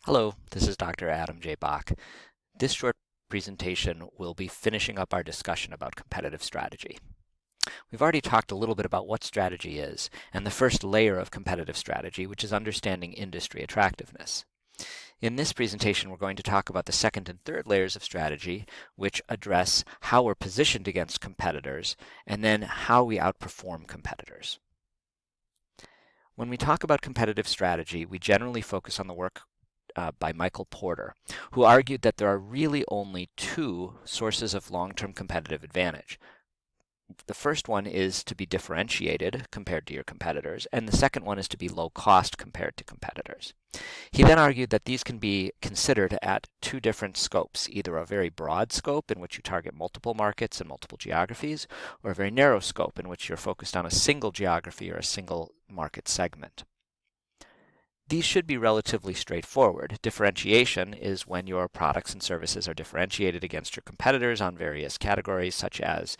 Hello, this is Dr. Adam J. Bach. This short presentation will be finishing up our discussion about competitive strategy. We've already talked a little bit about what strategy is and the first layer of competitive strategy, which is understanding industry attractiveness. In this presentation, we're going to talk about the second and third layers of strategy, which address how we're positioned against competitors and then how we outperform competitors. When we talk about competitive strategy, we generally focus on the work by Michael Porter, who argued that there are really only two sources of long-term competitive advantage. The first one is to be differentiated compared to your competitors, and the second one is to be low cost compared to competitors. He then argued that these can be considered at two different scopes, either a very broad scope in which you target multiple markets and multiple geographies, or a very narrow scope in which you're focused on a single geography or a single market segment. These should be relatively straightforward. Differentiation is when your products and services are differentiated against your competitors on various categories such as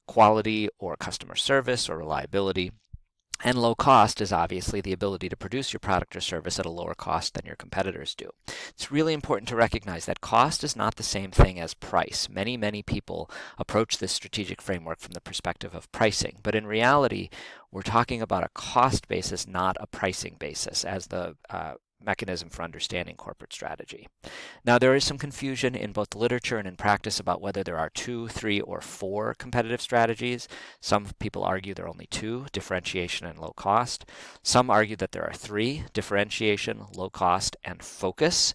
quality or customer service or reliability. And low cost is obviously the ability to produce your product or service at a lower cost than your competitors do. It's really important to recognize that cost is not the same thing as price. Many people approach this strategic framework from the perspective of pricing, but in reality, we're talking about a cost basis, not a pricing basis, as the mechanism for understanding corporate strategy. Now, there is some confusion in both the literature and in practice about whether there are 2, 3, or 4 competitive strategies. Some people argue there are only 2, differentiation and low cost. Some argue that there are 3, differentiation, low cost, and focus,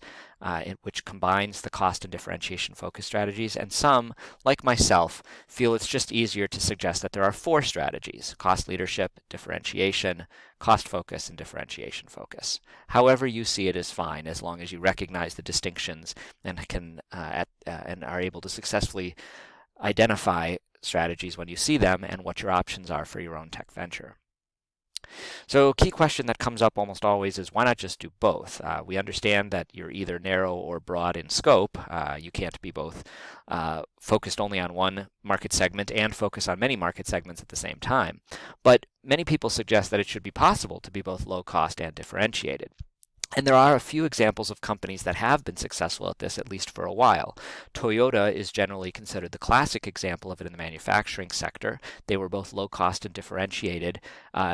which combines the cost and differentiation focus strategies. And some, like myself, feel it's just easier to suggest that there are 4 strategies: cost leadership, differentiation, cost focus, and differentiation focus. However you see it is fine, as long as you recognize the distinctions and and are able to successfully identify strategies when you see them and what your options are for your own tech venture. So a key question that comes up almost always is, why not just do both? We understand that you're either narrow or broad in scope. You can't be both focused only on one market segment and focus on many market segments at the same time. But many people suggest that it should be possible to be both low cost and differentiated. And there are a few examples of companies that have been successful at this, at least for a while. Toyota is generally considered the classic example of it in the manufacturing sector. They were both low cost and differentiated,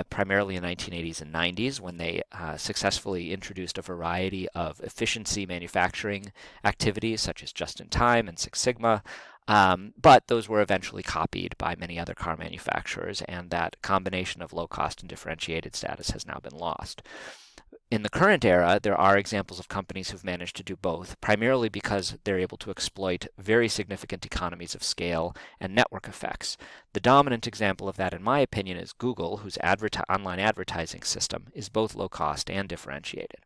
primarily in the 1980s and 90s, when they successfully introduced a variety of efficiency manufacturing activities, such as just-in-time and Six Sigma. But those were eventually copied by many other car manufacturers, and that combination of low cost and differentiated status has now been lost. In the current era, there are examples of companies who've managed to do both, primarily because they're able to exploit very significant economies of scale and network effects. The dominant example of that, in my opinion, is Google, whose online advertising system is both low cost and differentiated.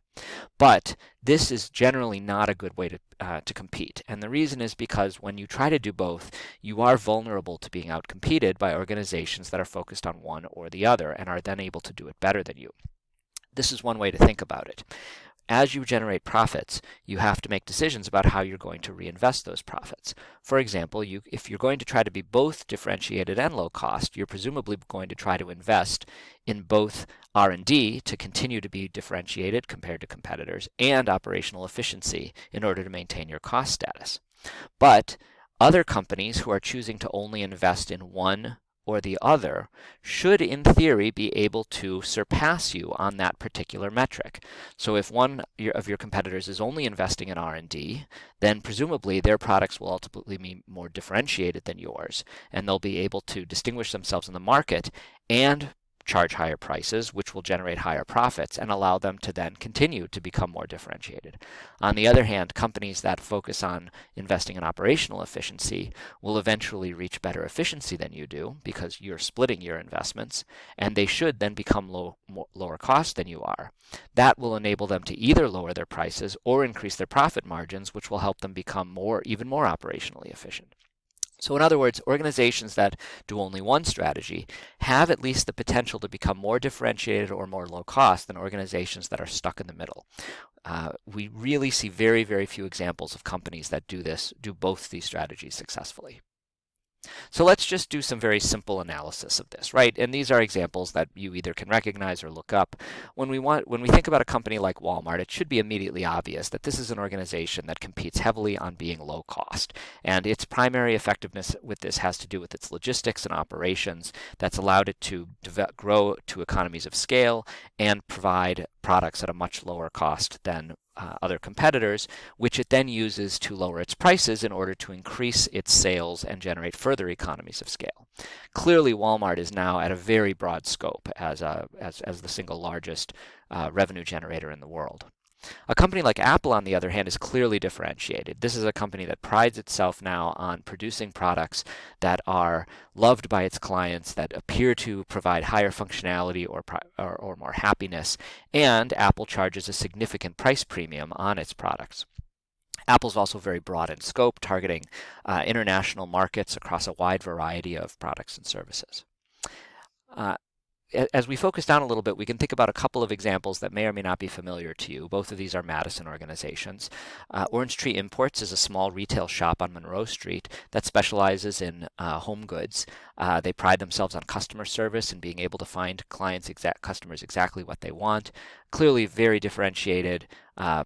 But this is generally not a good way to compete. And the reason is because when you try to do both, you are vulnerable to being outcompeted by organizations that are focused on one or the other and are then able to do it better than you. This is one way to think about it. As you generate profits, you have to make decisions about how you're going to reinvest those profits. For example, if you're going to try to be both differentiated and low cost, you're presumably going to try to invest in both R&D to continue to be differentiated compared to competitors and operational efficiency in order to maintain your cost status. But other companies who are choosing to only invest in one or the other should, in theory, be able to surpass you on that particular metric. So if one of your competitors is only investing in R&D, then presumably their products will ultimately be more differentiated than yours, and they'll be able to distinguish themselves in the market and charge higher prices, which will generate higher profits and allow them to then continue to become more differentiated. On the other hand, companies that focus on investing in operational efficiency will eventually reach better efficiency than you do because you're splitting your investments, and they should then become lower cost than you are. That will enable them to either lower their prices or increase their profit margins, which will help them become even more operationally efficient. So in other words, organizations that do only one strategy have at least the potential to become more differentiated or more low cost than organizations that are stuck in the middle. We really see very few examples of companies that do both these strategies successfully. So let's just do some very simple analysis of this, right? And these are examples that you either can recognize or look up. When we think about a company like Walmart, it should be immediately obvious that this is an organization that competes heavily on being low cost. And its primary effectiveness with this has to do with its logistics and operations that's allowed it to grow to economies of scale and provide products at a much lower cost than other competitors, which it then uses to lower its prices in order to increase its sales and generate further economies of scale. Clearly, Walmart is now at a very broad scope as the single largest revenue generator in the world. A company like Apple, on the other hand, is clearly differentiated. This is a company that prides itself now on producing products that are loved by its clients, that appear to provide higher functionality or more happiness, and Apple charges a significant price premium on its products. Apple's also very broad in scope, targeting international markets across a wide variety of products and services. As we focus down a little bit, we can think about a couple of examples that may or may not be familiar to you. Both of these are Madison organizations. Orange Tree Imports is a small retail shop on Monroe Street that specializes in home goods. They pride themselves on customer service and being able to find customers exactly what they want. Clearly very differentiated.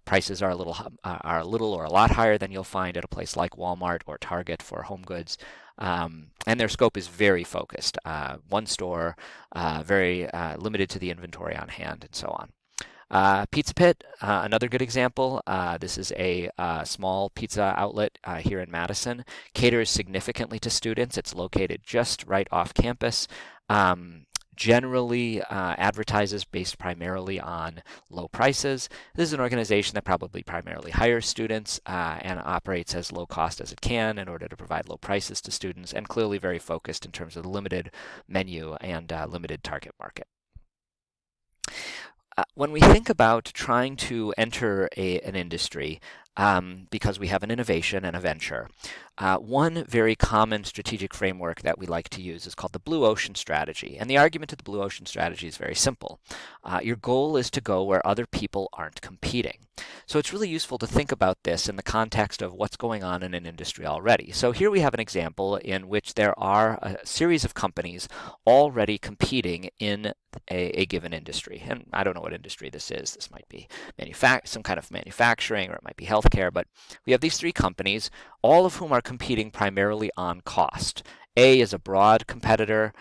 Prices are a little or a lot higher than you'll find at a place like Walmart or Target for home goods. And their scope is very focused. One store, very limited to the inventory on hand, and so on. Pizza Pit, another good example. This is a small pizza outlet here in Madison. Caters significantly to students. It's located just right off campus. Generally advertises based primarily on low prices. This is an organization that probably primarily hires students and operates as low cost as it can in order to provide low prices to students, and clearly very focused in terms of the limited menu and limited target market. When we think about trying to enter an industry, because we have an innovation and a venture, one very common strategic framework that we like to use is called the blue ocean strategy. And the argument to the blue ocean strategy is very simple. Your goal is to go where other people aren't competing. So it's really useful to think about this in the context of what's going on in an industry already. So here we have an example in which there are a series of companies already competing in a given industry. And I don't know what industry this is. This might be some kind of manufacturing, or it might be healthcare, but we have these three companies, all of whom are competing primarily on cost. A is a broad competitor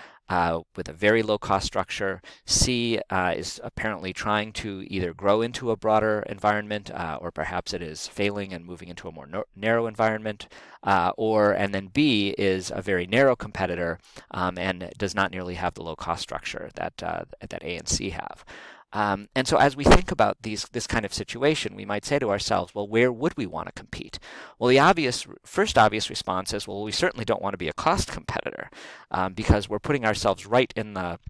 with a very low cost structure. C is apparently trying to either grow into a broader environment, or perhaps it is failing and moving into a more narrow environment. And then B is a very narrow competitor and does not nearly have the low cost structure that A and C have. And so as we think about this kind of situation, we might say to ourselves, well, where would we want to compete? Well, the first obvious response is, well, we certainly don't want to be a cost competitor because we're putting ourselves right in the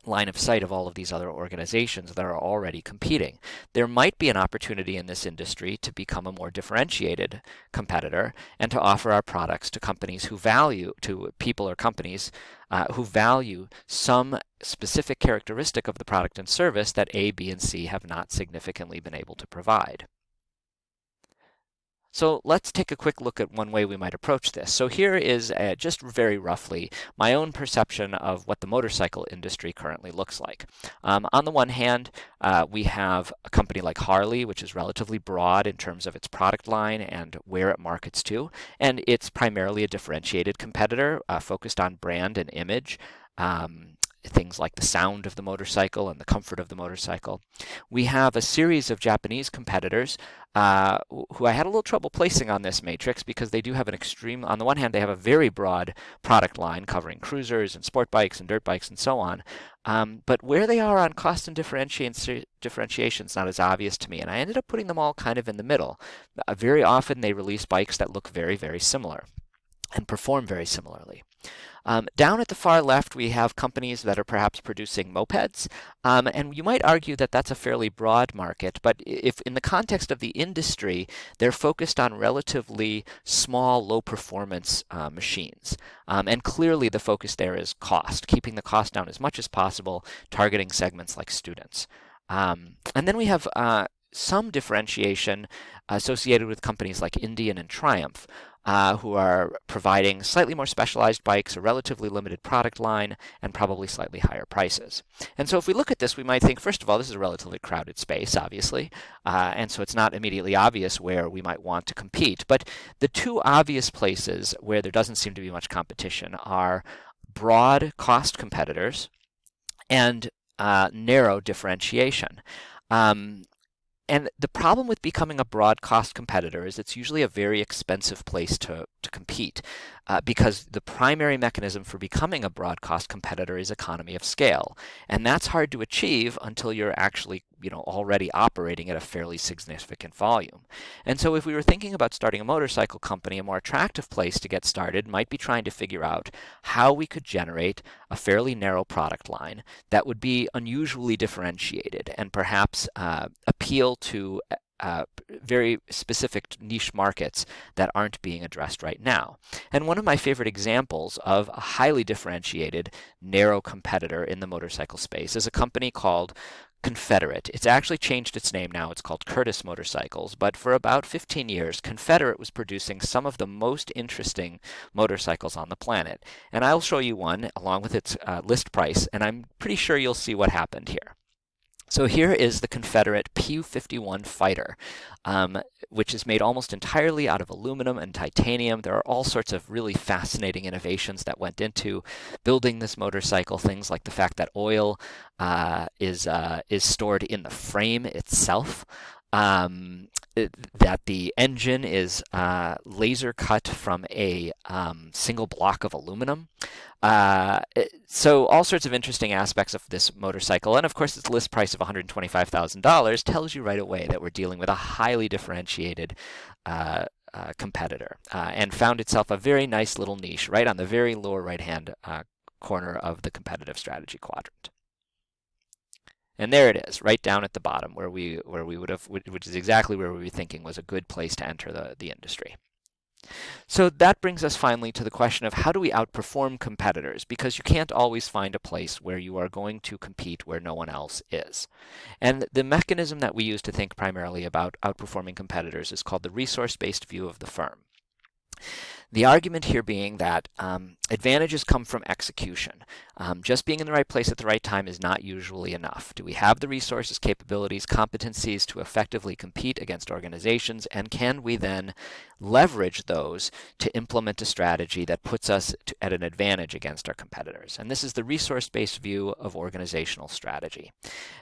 line of sight of all of these other organizations that are already competing. There might be an opportunity in this industry to become a more differentiated competitor and to offer our products to people or companies who value some specific characteristic of the product and service that A, B, and C have not significantly been able to provide. So let's take a quick look at one way we might approach this. So here is just very roughly my own perception of what the motorcycle industry currently looks like. On the one hand, we have a company like Harley, which is relatively broad in terms of its product line and where it markets to, and it's primarily a differentiated competitor focused on brand and image. Things like the sound of the motorcycle and the comfort of the motorcycle. We have a series of Japanese competitors who I had a little trouble placing on this matrix because they do have on the one hand, they have a very broad product line covering cruisers and sport bikes and dirt bikes and so on. But where they are on cost and differentiation is not as obvious to me, and I ended up putting them all kind of in the middle. Very often they release bikes that look very, very similar and perform very similarly. Down at the far left, we have companies that are perhaps producing mopeds, and you might argue that that's a fairly broad market, but if in the context of the industry, they're focused on relatively small, low-performance machines. And clearly the focus there is cost, keeping the cost down as much as possible, targeting segments like students. And then we have some differentiation associated with companies like Indian and Triumph. who are providing slightly more specialized bikes, a relatively limited product line, and probably slightly higher prices. And so if we look at this, we might think, first of all, this is a relatively crowded space, obviously, and so it's not immediately obvious where we might want to compete. But the two obvious places where there doesn't seem to be much competition are broad cost competitors and narrow differentiation. And the problem with becoming a broad cost competitor is it's usually a very expensive place to compete because the primary mechanism for becoming a broad cost competitor is economy of scale. And that's hard to achieve until you're actually already operating at a fairly significant volume. And so if we were thinking about starting a motorcycle company, a more attractive place to get started might be trying to figure out how we could generate a fairly narrow product line that would be unusually differentiated and perhaps appeal to very specific niche markets that aren't being addressed right now. And one of my favorite examples of a highly differentiated, narrow competitor in the motorcycle space is a company called Confederate. It's actually changed its name now. It's called Curtis Motorcycles. But for about 15 years, Confederate was producing some of the most interesting motorcycles on the planet. And I'll show you one along with its list price, and I'm pretty sure you'll see what happened here. So here is the Confederate PU-51 Fighter, which is made almost entirely out of aluminum and titanium. There are all sorts of really fascinating innovations that went into building this motorcycle, things like the fact that oil is stored in the frame itself. That the engine is laser cut from a single block of aluminum. So all sorts of interesting aspects of this motorcycle, and of course its list price of $125,000 tells you right away that we're dealing with a highly differentiated competitor, and found itself a very nice little niche right on the very lower right-hand corner of the competitive strategy quadrant. And there it is, right down at the bottom, where we would have, which is exactly where we were thinking was a good place to enter the industry. So that brings us finally to the question of how do we outperform competitors? Because you can't always find a place where you are going to compete where no one else is. And the mechanism that we use to think primarily about outperforming competitors is called the resource-based view of the firm. The argument here being that advantages come from execution. Just being in the right place at the right time is not usually enough. Do we have the resources, capabilities, competencies to effectively compete against organizations, and can we then leverage those to implement a strategy that puts us at an advantage against our competitors? And this is the resource-based view of organizational strategy.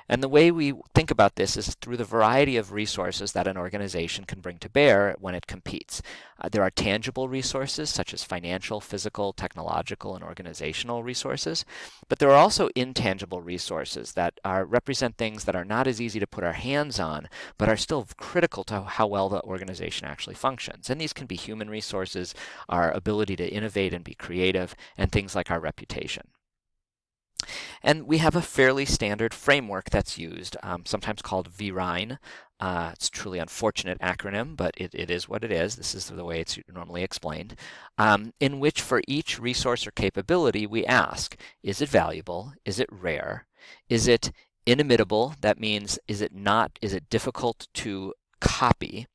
And the way we think about this is through the variety of resources that an organization can bring to bear when it competes. There are tangible resources such as financial, physical, technological, and organizational resources, but there are also intangible resources that represent things that are not as easy to put our hands on, but are still critical to how well the organization actually functions. And these can be human resources, our ability to innovate and be creative, and things like our reputation. And we have a fairly standard framework that's used, sometimes called VRINE. It's a truly unfortunate acronym, but it is what it is. This is the way it's normally explained, in which for each resource or capability we ask, is it valuable? Is it rare? Is it inimitable? That means, is it difficult to copy?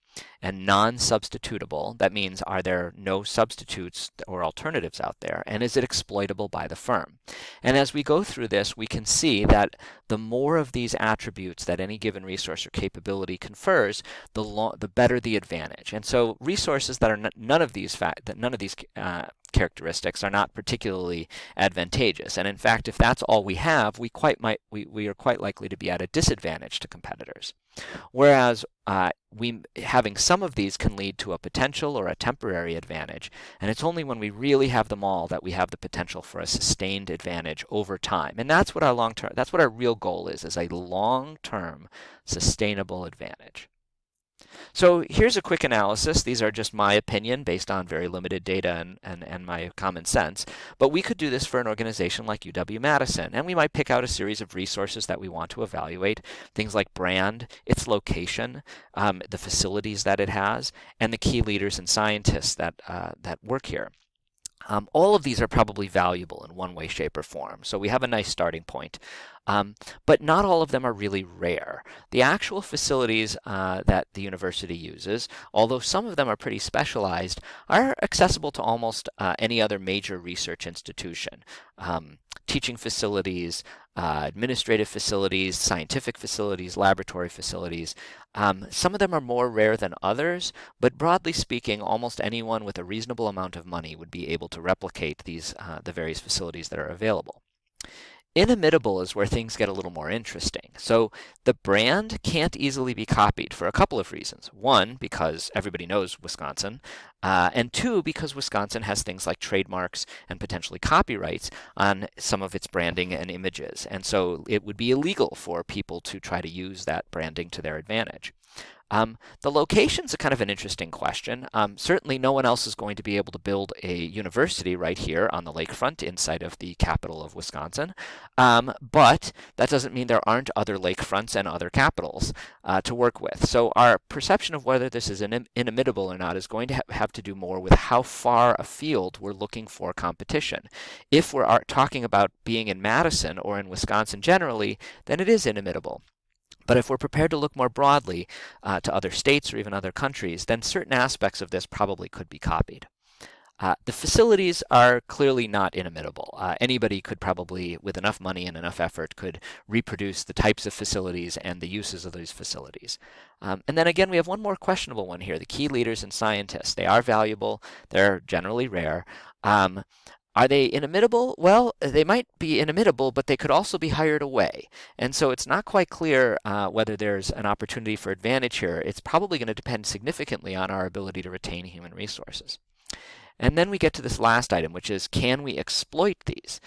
And non-substitutable, that means are there no substitutes or alternatives out there? And is it exploitable by the firm? And as we go through this, we can see that the more of these attributes that any given resource or capability confers, the better the advantage. And so resources that are none of these characteristics are not particularly advantageous. And in fact, if that's all we have, we are quite likely to be at a disadvantage to competitors. Whereas having some of these can lead to a potential or a temporary advantage, and it's only when we really have them all that we have the potential for a sustained advantage over time. And that's what our real goal is a long-term sustainable advantage. So here's a quick analysis. These are just my opinion based on very limited data and my common sense. But we could do this for an organization like UW-Madison, and we might pick out a series of resources that we want to evaluate, things like brand, its location, the facilities that it has, and the key leaders and scientists that work here. All of these are probably valuable in one way, shape, or form. So we have a nice starting point. But not all of them are really rare. The actual facilities that the university uses, although some of them are pretty specialized, are accessible to almost any other major research institution. Teaching facilities, administrative facilities, scientific facilities, laboratory facilities. Some of them are more rare than others, but broadly speaking, almost anyone with a reasonable amount of money would be able to replicate the various facilities that are available. Inimitable is where things get a little more interesting. So the brand can't easily be copied for a couple of reasons. One, because everybody knows Wisconsin, and two, because Wisconsin has things like trademarks and potentially copyrights on some of its branding and images. And so it would be illegal for people to try to use that branding to their advantage. The location's a kind of an interesting question. Certainly no one else is going to be able to build a university right here on the lakefront inside of the capital of Wisconsin. But that doesn't mean there aren't other lakefronts and other capitals to work with. So our perception of whether this is inimitable or not is going to have to do more with how far afield we're looking for competition. If we're talking about being in Madison or in Wisconsin generally, then it is inimitable. But if we're prepared to look more broadly to other states or even other countries, then certain aspects of this probably could be copied. The facilities are clearly not inimitable. Anybody could probably, with enough money and enough effort, could reproduce the types of facilities and the uses of these facilities. And then again, we have one more questionable one here, the key leaders and scientists. They are valuable. They're generally rare. Are they inimitable? Well, they might be inimitable, but they could also be hired away. And so it's not quite clear whether there's an opportunity for advantage here. It's probably going to depend significantly on our ability to retain human resources. And then we get to this last item, which is, can we exploit these?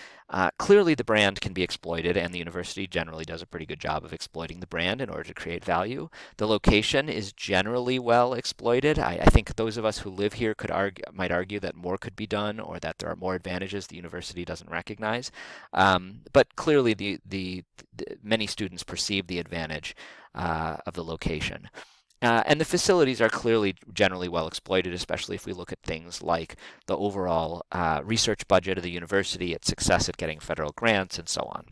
Clearly, the brand can be exploited, and the university generally does a pretty good job of exploiting the brand in order to create value. The location is generally well exploited. I think those of us who live here might argue that more could be done, or that there are more advantages the university doesn't recognize. But clearly, the many students perceive the advantage of the location. And the facilities are clearly generally well exploited, especially if we look at things like the overall research budget of the university, its success at getting federal grants, and so on.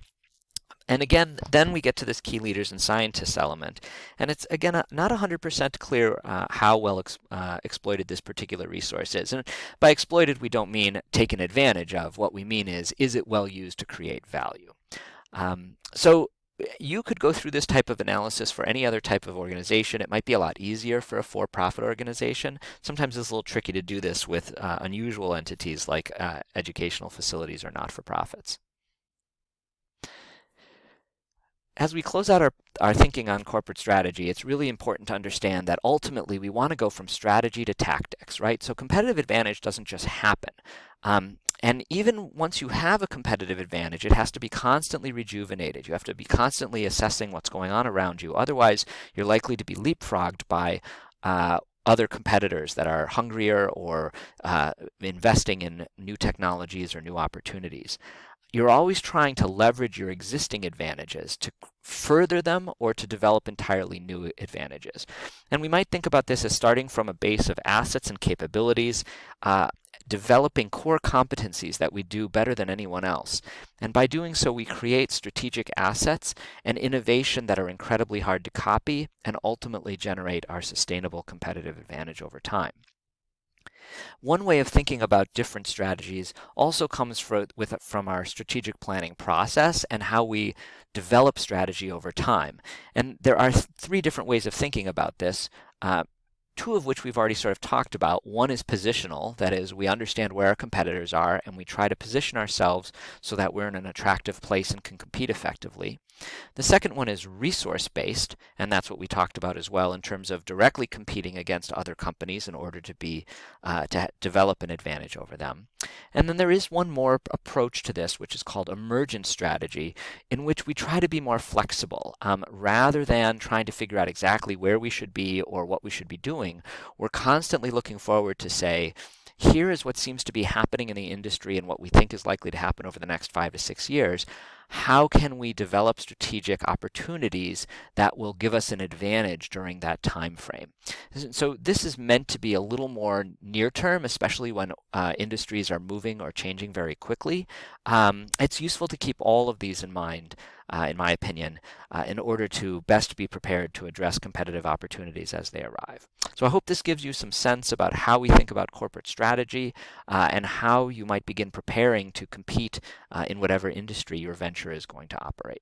And again, then we get to this key leaders and scientists element. And it's, again, not 100% clear how well exploited this particular resource is. And by exploited, we don't mean taken advantage of. What we mean is it well used to create value? So you could go through this type of analysis for any other type of organization. It might be a lot easier for a for-profit organization. Sometimes it's a little tricky to do this with unusual entities like educational facilities or not-for-profits. As we close out our thinking on corporate strategy, it's really important to understand that ultimately we want to go from strategy to tactics, right? So competitive advantage doesn't just happen. And even once you have a competitive advantage, it has to be constantly rejuvenated. You have to be constantly assessing what's going on around you. Otherwise, you're likely to be leapfrogged by other competitors that are hungrier or investing in new technologies or new opportunities. You're always trying to leverage your existing advantages to further them or to develop entirely new advantages. And we might think about this as starting from a base of assets and capabilities, developing core competencies that we do better than anyone else. And by doing so, we create strategic assets and innovation that are incredibly hard to copy and ultimately generate our sustainable competitive advantage over time. One way of thinking about different strategies also comes from our strategic planning process and how we develop strategy over time. And there are three different ways of thinking about this. Two of which we've already sort of talked about. One is positional, that is, we understand where our competitors are and we try to position ourselves so that we're in an attractive place and can compete effectively. The second one is resource-based, and that's what we talked about as well in terms of directly competing against other companies in order to develop an advantage over them. And then there is one more approach to this, which is called emergent strategy, in which we try to be more flexible. Rather than trying to figure out exactly where we should be or what we should be doing, we're constantly looking forward to say, here is what seems to be happening in the industry and what we think is likely to happen over the next 5 to 6 years. how can we develop strategic opportunities that will give us an advantage during that time frame? So this is meant to be a little more near term, especially when industries are moving or changing very quickly. It's useful to keep all of these in mind, in my opinion, in order to best be prepared to address competitive opportunities as they arrive. So I hope this gives you some sense about how we think about corporate strategy and how you might begin preparing to compete in whatever industry your venture is going to operate.